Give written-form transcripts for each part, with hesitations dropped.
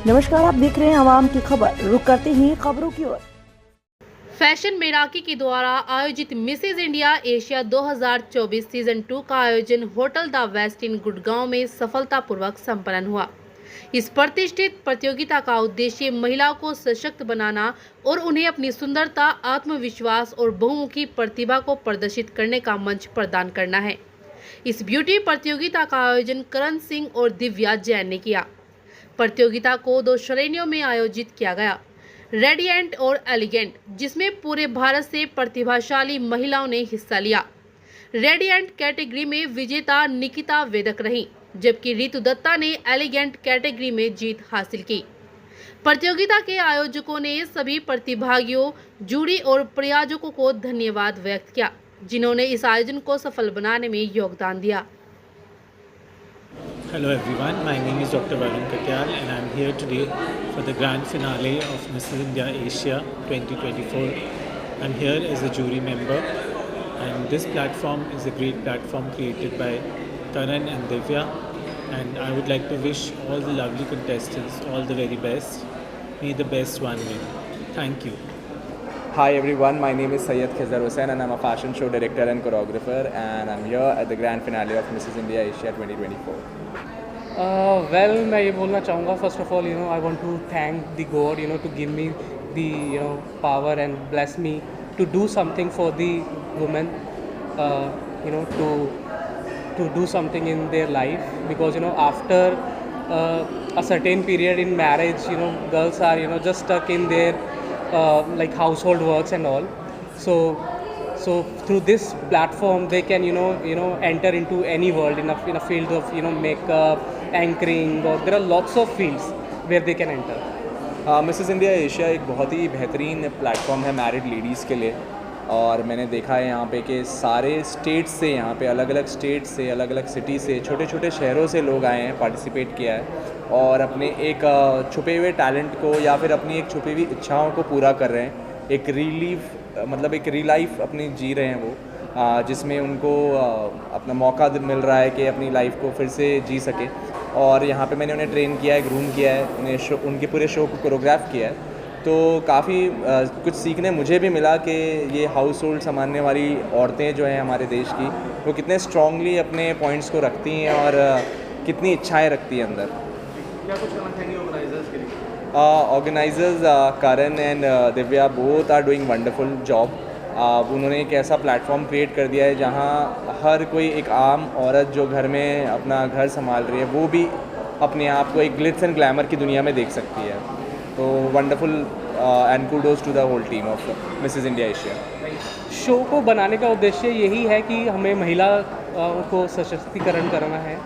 नमस्कार, आप देख रहे हैं आवाम की खबर। रुक करते हैं खबरों की ओर। फैशन मेराकी के द्वारा आयोजित मिसेज इंडिया एशिया 2024 सीजन 2 का आयोजन होटल द वेस्ट इन गुड़गांव में सफलतापूर्वक संपन्न हुआ। इस प्रतिष्ठित प्रतियोगिता का उद्देश्य महिलाओं को सशक्त बनाना और उन्हें अपनी सुंदरता, आत्मविश्वास और बहुमुखी प्रतिभा को प्रदर्शित करने का मंच प्रदान करना है। इस ब्यूटी प्रतियोगिता का आयोजन करण सिंह और दिव्या जैन ने किया। प्रतियोगिता को 2 श्रेणियों में आयोजित किया गया, रेडिएंट और एलिगेंट, जिसमें पूरे भारत से प्रतिभाशाली महिलाओं ने हिस्सा लिया। रेडिएंट कैटेगरी में विजेता निकिता वेदक रही, जबकि रितु दत्ता ने एलिगेंट कैटेगरी में जीत हासिल की। प्रतियोगिता के आयोजकों ने सभी प्रतिभागियों, जूरी और प्रायोजकों को धन्यवाद व्यक्त किया, जिन्होंने इस आयोजन को सफल बनाने में योगदान दिया। Hello everyone, my name is Dr. Varun Katyal and I am here today for the grand finale of Mrs. India Asia 2024. I am here as a jury member and this platform is a great platform created by Karan and Divya, and I would like to wish all the lovely contestants all the very best. May the best one win. Thank you. Hi everyone, my name is Syed Khizar Hussain and I'm a fashion show director and choreographer, and I'm here at the grand finale of Mrs. India Asia 2024. मैं ये बोलना चाहूँगा, first of all I want to thank the God to give me the power and bless me to do something for the women, to do something in their life, because after a certain period in marriage, girls are just stuck in their like household works and all. So through this platform they can enter into any world in a field of makeup, anchoring, or there are lots of fields where they can enter. Mrs India Asia एक बहुत ही बेहतरीन platform है married ladies के लिए, और मैंने देखा है यहाँ पे कि सारे स्टेट्स से, यहाँ पे अलग अलग स्टेट से, अलग अलग सिटी से, छोटे छोटे शहरों से लोग आए हैं, पार्टिसिपेट किया है और अपने एक छुपे हुए टैलेंट को या फिर अपनी एक छुपी हुई इच्छाओं को पूरा कर रहे हैं। एक मतलब एक री लाइफ अपनी जी रहे हैं वो, जिसमें उनको अपना मौका मिल रहा है कि अपनी लाइफ को फिर से जी सके। और यहाँ पे मैंने उन्हें ट्रेन किया है, ग्रूम किया है, उन्हें उनके पूरे शो को कोरियोग्राफ किया है, तो काफ़ी कुछ सीखने मुझे भी मिला कि ये हाउस होल्ड संभालने वाली औरतें जो हैं हमारे देश की, वो कितने स्ट्रांगली अपने पॉइंट्स को रखती हैं और कितनी इच्छाएं रखती हैं अंदर। क्या कुछ करना चाहेंगे ऑर्गेनाइजर्स के लिए? Organisers Karan and Divya both are doing wonderful job. उन्होंने एक ऐसा प्लेटफॉर्म क्रिएट कर दिया है जहाँ हर कोई, एक आम औरत जो घर में अपना घर संभाल रही है, वो भी अपने आप को एक ग्लिट्स एंड ग्लैमर की दुनिया में देख सकती है। तो wonderful and kudos to the whole team of Mrs India Asia. शो को बनाने का उद्देश्य यही है कि हमें महिला को सशक्तिकरण करना है,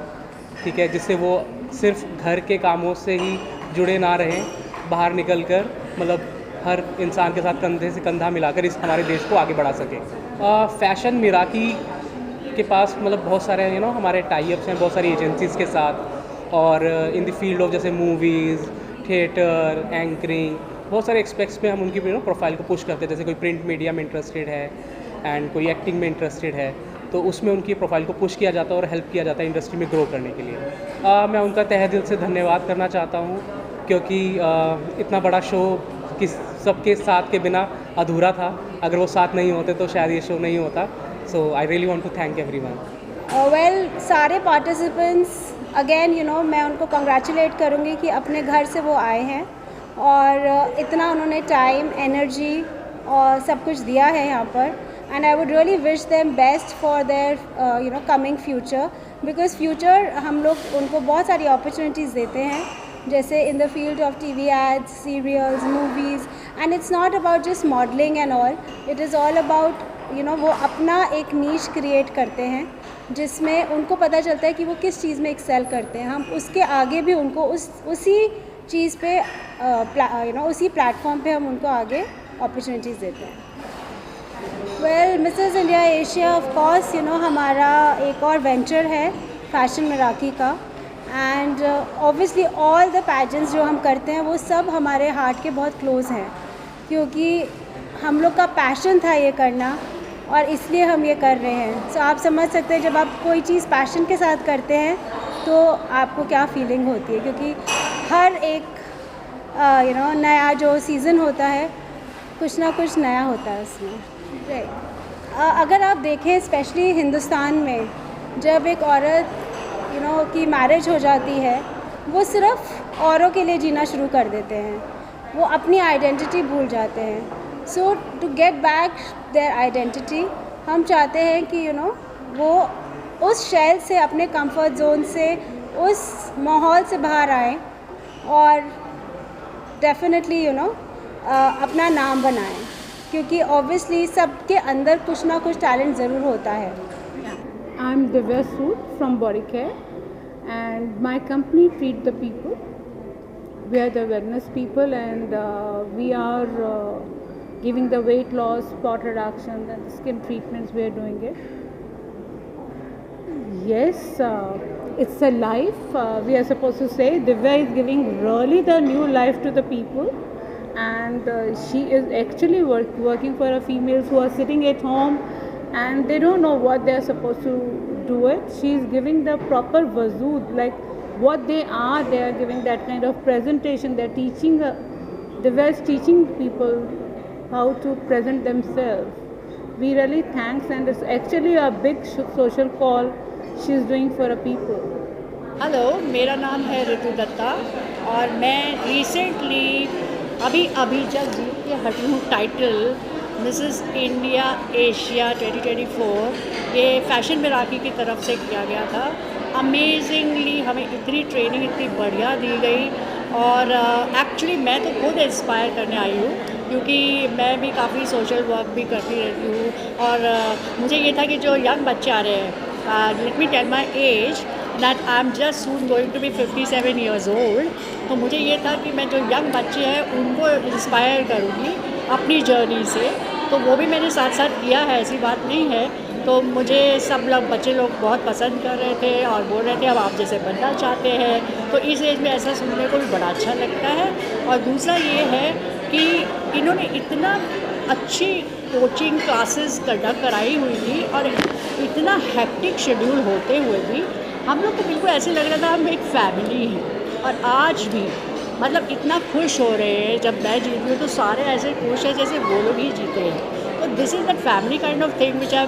ठीक है, जिससे वो सिर्फ घर के कामों से ही जुड़े ना रहें, बाहर निकलकर मतलब हर इंसान के साथ कंधे से कंधा मिलाकर इस हमारे देश को आगे बढ़ा सके। फैशन मेराकी के पास मतलब बहुत सारे हमारे टाई अप्स हैं बहुत सारी एजेंसीज़ के साथ, और इन द फील्ड ऑफ जैसे मूवीज़, थिएटर, एंकरिंग, बहुत सारे एक्सपेक्ट्स में हम उनकी प्रोफाइल को पुश करते हैं। जैसे कोई प्रिंट मीडिया में इंटरेस्टेड है एंड कोई एक्टिंग में इंटरेस्टेड है, तो उसमें उनकी प्रोफाइल को पुश किया जाता है और हेल्प किया जाता है इंडस्ट्री में ग्रो करने के लिए। मैं उनका तहे दिल से धन्यवाद करना चाहता हूँ, क्योंकि इतना बड़ा शो सबके साथ के बिना अधूरा था। अगर वो साथ नहीं होते तो शायद ये शो नहीं होता। So I really want to thank everyone. सारे पार्टिसिपेंट्स अगेन मैं उनको कंग्रेचुलेट करूँगी कि अपने घर से वो आए हैं और इतना उन्होंने टाइम, एनर्जी और सब कुछ दिया है यहाँ पर, and I would really wish them best for their coming future, because future हम लोग उनको बहुत सारी अपॉर्चुनिटीज़ देते हैं, जैसे in the field of TV ads, serials, movies, and it's not about just modeling and all, it is all about वो अपना एक नीश क्रिएट करते हैं जिसमें उनको पता चलता है कि वो किस चीज़ में एक्सेल करते हैं। हम उसके आगे भी उनको उसी चीज़ पे उसी प्लेटफॉर्म पे हम उनको आगे अपॉर्चुनिटीज़ देते हैं। Mrs India Asia of course हमारा एक और वेंचर है फैशन मेराकी का, and obviously all the pageants जो हम करते हैं वो सब हमारे हार्ट के बहुत क्लोज़ हैं, क्योंकि हम लोग का पैशन था ये करना और इसलिए हम ये कर रहे हैं। सो आप समझ सकते हैं जब आप कोई चीज़ पैशन के साथ करते हैं तो आपको क्या फीलिंग होती है, क्योंकि हर एक नया जो सीज़न होता है कुछ ना कुछ नया होता है उसमें, राइट। अगर आप देखें स्पेशली हिंदुस्तान में जब एक औरत की मैरिज हो जाती है, वो सिर्फ औरों के लिए जीना शुरू कर देते हैं, वो अपनी आइडेंटिटी भूल जाते हैं। So to get back their identity, हम चाहते हैं कि वो उस शेल से, अपने कंफर्ट जोन से, उस माहौल से बाहर आएँ और डेफिनेटली अपना नाम बनाएं, क्योंकि ऑब्वियसली सबके अंदर कुछ ना कुछ टैलेंट ज़रूर होता है। I'm Divya Sood from Body Care, and my company Treat the People. We are the wellness people, and we are giving the weight loss, spot reduction, and skin treatments. We are doing it. Yes, it's a life. We are supposed to say Divya is giving really the new life to the people, and she is actually working for females who are sitting at home and they don't know what they are supposed to do it. She is giving the proper wazood, like what they are giving that kind of presentation. They're teaching, Divya is teaching people how to present themselves. We really thanks, and it's actually a big social call she is doing for a people. Hello, मेरा नाम है ऋतु दत्ता और मैं recently अभी just जीत के हटी हूँ title Mrs India Asia 2024। ये फैशन मिराकी की तरफ से किया गया था। अमेजिंगली हमें इतनी ट्रेनिंग इतनी बढ़िया दी गई, और एक्चुअली मैं तो खुद इंस्पायर करने आई हूँ, क्योंकि मैं भी काफ़ी सोशल वर्क भी करती रहती हूँ। और मुझे ये था कि जो यंग बच्चे आ रहे हैं, let me tell my age that I am just soon going to be 57 years old. तो मुझे ये था कि मैं जो यंग बच्चे हैं उनको इंस्पायर करूँगी अपनी जर्नी से। तो वो भी मैंने साथ साथ किया है, ऐसी बात नहीं है। तो मुझे सब लोग बच्चे लोग बहुत पसंद कर रहे थे और बोल रहे थे अब आप जैसे बनना चाहते हैं। तो इस एज में ऐसा सुनने को भी बड़ा अच्छा लगता है। और दूसरा ये है कि इन्होंने इतना अच्छी कोचिंग क्लासेस कंडक्ट कराई हुई थी, और इतना हैक्टिक शेड्यूल होते हुए भी हम लोग को बिल्कुल ऐसे लग रहा था हम एक फैमिली हैं। और आज भी मतलब इतना खुश हो रहे हैं, जब मैं जीती हूँ तो सारे ऐसे खुश हैं जैसे वो लोग ही जीते हैं। तो this is that family kind of thing which I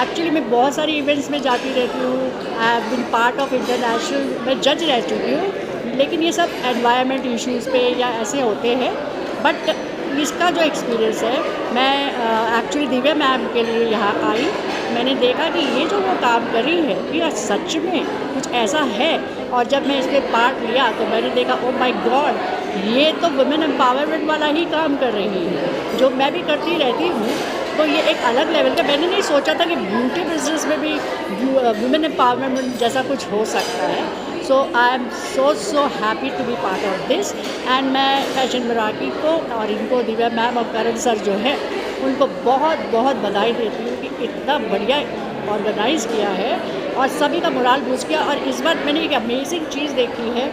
actually मैं बहुत सारी इवेंट्स में जाती रहती हूँ। I have been part of international, मैं जज रह चुकी हूँ, लेकिन ये सब एनवायरनमेंट इश्यूज़ पे या ऐसे होते हैं। बट इसका जो एक्सपीरियंस है, मैं एक्चुअली दिव्या मैम के लिए यहाँ आई, मैंने देखा कि ये जो वो काम कर रही है ये सच में कुछ ऐसा है। और जब मैं इसमें पार्ट लिया तो मैंने देखा ओ माय गॉड, ये तो वुमेन एम्पावरमेंट वाला ही काम कर रही है जो मैं भी करती रहती हूँ। तो ये एक अलग लेवल का, मैंने नहीं सोचा था कि ब्यूटी बिजनेस में भी वुमेन एम्पावरमेंट जैसा कुछ हो सकता है। So I am so happy to be part of this. And मैं फैशन मिराकी को और इनको दिव्या मैम और करण सर जो है उनको बहुत बहुत बधाई देती हूँ कि इतना बढ़िया ऑर्गेनाइज़ किया है और सभी का मोराल बूस्ट किया। और इस बार मैंने एक अमेजिंग चीज़ देखी है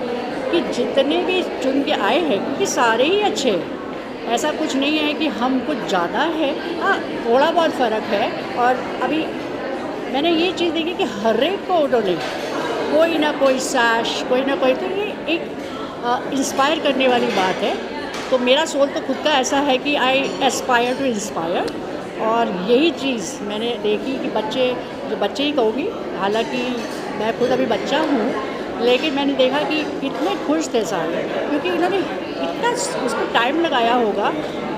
कि जितने भी चुन के आए हैं, क्योंकि सारे ही अच्छे हैं, ऐसा कुछ नहीं है कि हम कुछ ज़्यादा है, हाँ थोड़ा बहुत फ़र्क है। और अभी मैंने ये चीज़ देखी कि हर एक को उन्होंने कोई ना कोई सैश, कोई ना कोई, तो ये एक इंस्पायर करने वाली बात है। तो मेरा सोल तो खुद का ऐसा है कि आई एस्पायर टू इंस्पायर, और यही चीज़ मैंने देखी कि बच्चे ही कहूँगी, हालांकि मैं खुद अभी बच्चा हूँ, लेकिन मैंने देखा कि इतने खुश थे सारे, क्योंकि उन्होंने इतना उसको टाइम लगाया होगा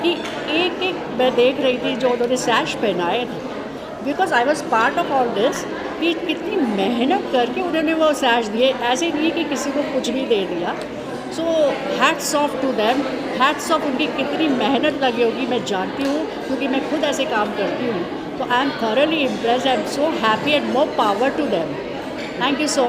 कि एक एक मैं देख रही थी जो उन्होंने सैश पहनाए थे, because I was part of all this, कि कितनी मेहनत करके उन्होंने वो सैश दिए, ऐसे नहीं कि किसी को कुछ भी दे दिया। So hats off to them, hats off, उनकी कितनी मेहनत लगी होगी मैं जानती हूँ, क्योंकि मैं खुद ऐसे काम करती हूँ। तो I am thoroughly impressed, I am so happy and more power to them. Thank you so